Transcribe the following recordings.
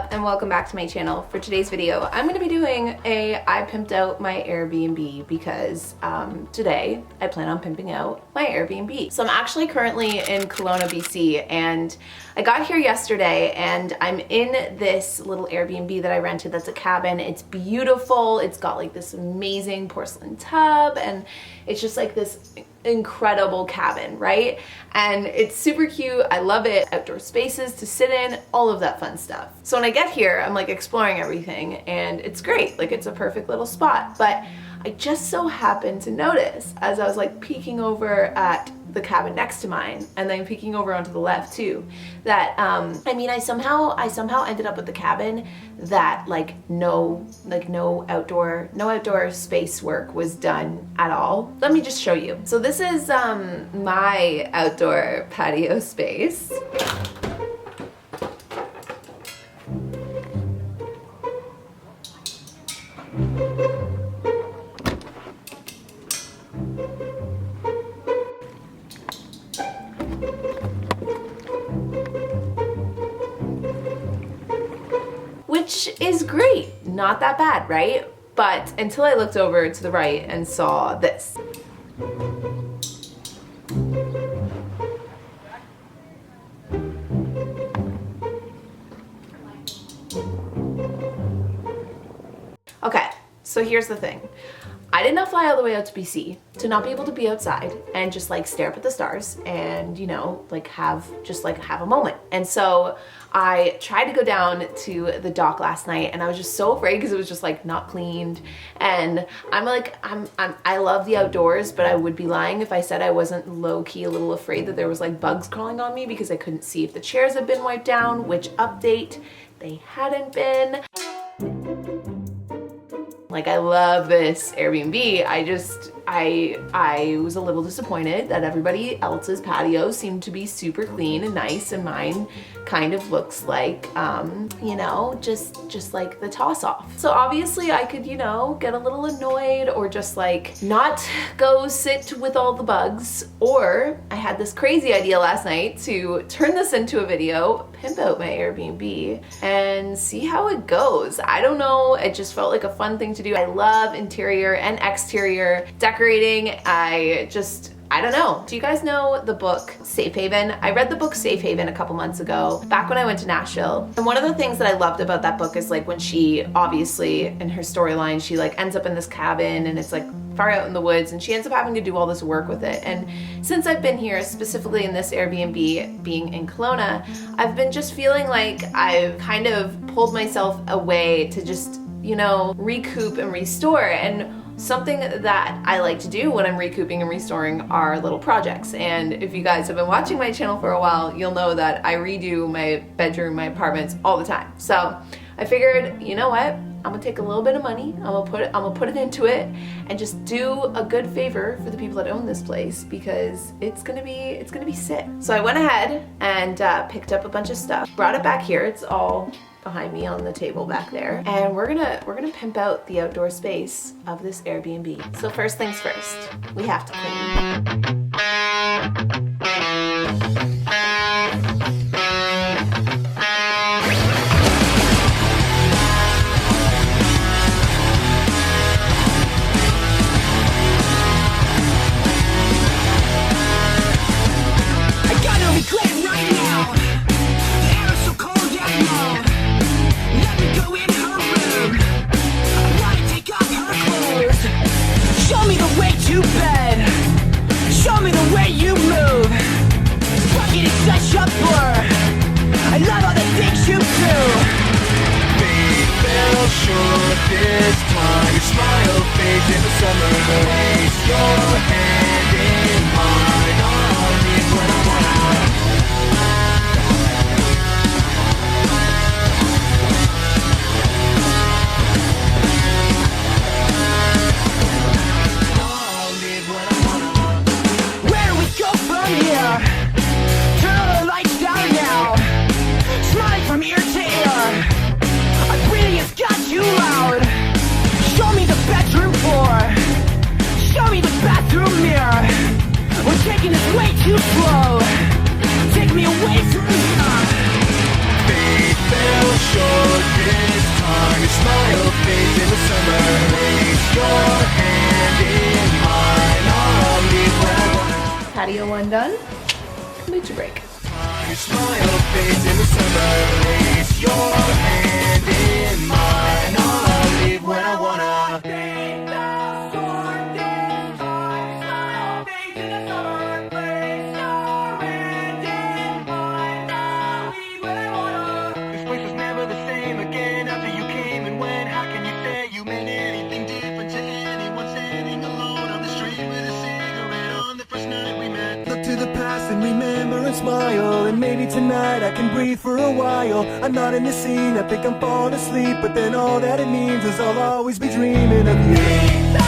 up and welcome back to my channel. For today's video, I'm going to be doing I pimped out my Airbnb because today I plan on pimping out my Airbnb. So I'm actually currently in Kelowna, BC, and I got here yesterday and I'm in this little Airbnb that I rented that's a cabin. It's beautiful. It's got like this amazing porcelain tub and it's just like this incredible cabin, right? And it's super cute. I love it. Outdoor spaces to sit in, all of that fun stuff. So when I get here, I'm like exploring everything and it's great. Like it's a perfect little spot. But I just so happened to notice as I was like peeking over at the cabin next to mine and then peeking over onto the left too, that I somehow ended up with the cabin that like no outdoor space work was done at all. Let me just show you. So this is my outdoor patio space. Which is great, not that bad, right? But until I looked over to the right and saw this. Okay, so here's the thing. I did not fly all the way out to BC to not be able to be outside and just like stare up at the stars and, you know, like have a moment. And so I tried to go down to the dock last night and I was just so afraid because it was just like not cleaned. And I love the outdoors, but I would be lying if I said I wasn't low key a little afraid that there was like bugs crawling on me because I couldn't see if the chairs had been wiped down, which update they hadn't been. Like, I love this Airbnb. I was a little disappointed that everybody else's patio seemed to be super clean and nice, and mine kind of looks like, you know, just like the toss off. So obviously I could, you know, get a little annoyed or just like not go sit with all the bugs. Or I had this crazy idea last night to turn this into a video, pimp out my Airbnb and see how it goes. I don't know, it just felt like a fun thing to do. I love interior and exterior decorating. I don't know. Do you guys know the book Safe Haven? I read the book Safe Haven a couple months ago, back when I went to Nashville. And one of the things that I loved about that book is like when she, obviously in her storyline, she like ends up in this cabin and it's like far out in the woods and she ends up having to do all this work with it. And since I've been here, specifically in this Airbnb being in Kelowna, I've been just feeling like I've kind of pulled myself away to just, you know, recoup and restore. And something that I like to do when I'm recouping and restoring are little projects. And if you guys have been watching my channel for a while, you'll know that I redo my bedroom, my apartments all the time. So I figured, you know what? I'm gonna take a little bit of money, I'm gonna put it into it and just do a good favor for the people that own this place because it's gonna be sick. So I went ahead and picked up a bunch of stuff, brought it back here. It's all behind me on the table back there. And we're gonna pimp out the outdoor space of this Airbnb. So first things first, we have to clean. Show me the way to bed. Show me the way you move. Fucking it's such a blur. I love all the things you do. They fell short this time. Your smile fades in the summer. Place your hand in mine. I'll leave when I wanna. Show me the bathroom mirror. one done. Kombucha break. Your smile fades in the summer rays. Your hand in mine. I'll leave when I wanna. This place was never the same again after you came and went. How can you say you meant anything different to anyone standing alone on the street with a cigarette on the first night we met? Look to the past and remember and smile, and maybe tonight I can breathe for a while. I'm not in the scene, I think I'm falling asleep, but then all that it means is I'll always be dreaming of you.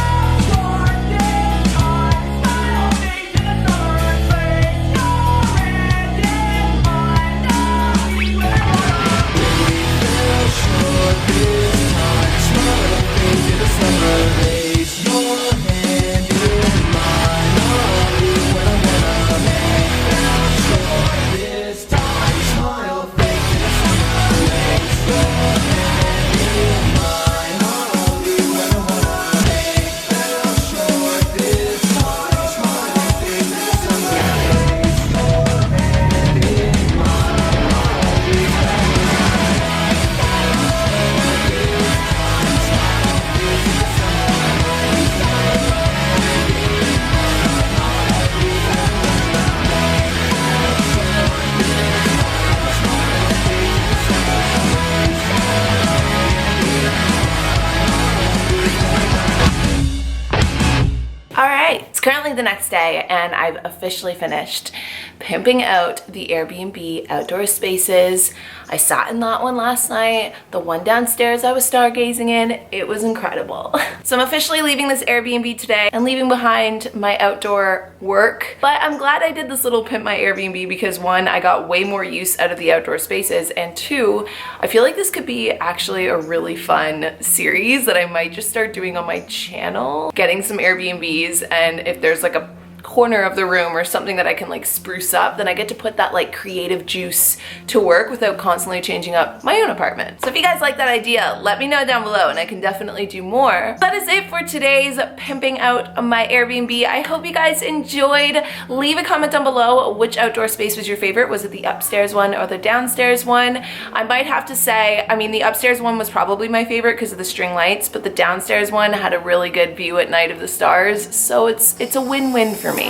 Currently the next day, and I've officially finished pimping out the Airbnb outdoor spaces. I sat in that one last night. The one downstairs I was stargazing in, it was incredible. So I'm officially leaving this Airbnb today and leaving behind my outdoor work. But I'm glad I did this little pimp my Airbnb because one, I got way more use out of the outdoor spaces, and two, I feel like this could be actually a really fun series that I might just start doing on my channel. Getting some Airbnbs, and if there's like a corner of the room or something that I can like spruce up, then I get to put that like creative juice to work without constantly changing up my own apartment. So if you guys like that idea, let me know down below and I can definitely do more. That is it for today's pimping out my Airbnb. I hope you guys enjoyed. Leave a comment down below which outdoor space was your favorite. Was it the upstairs one or the downstairs one? I might have to say, I mean, the upstairs one was probably my favorite because of the string lights, but the downstairs one had a really good view at night of the stars. So it's a win-win for me.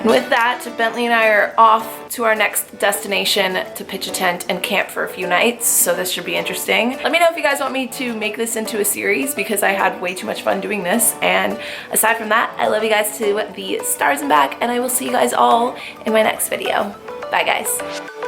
And with that, Bentley and I are off to our next destination to pitch a tent and camp for a few nights, so this should be interesting. Let me know if you guys want me to make this into a series because I had way too much fun doing this. And aside from that, I love you guys to the stars and back, and I will see you guys all in my next video. Bye guys.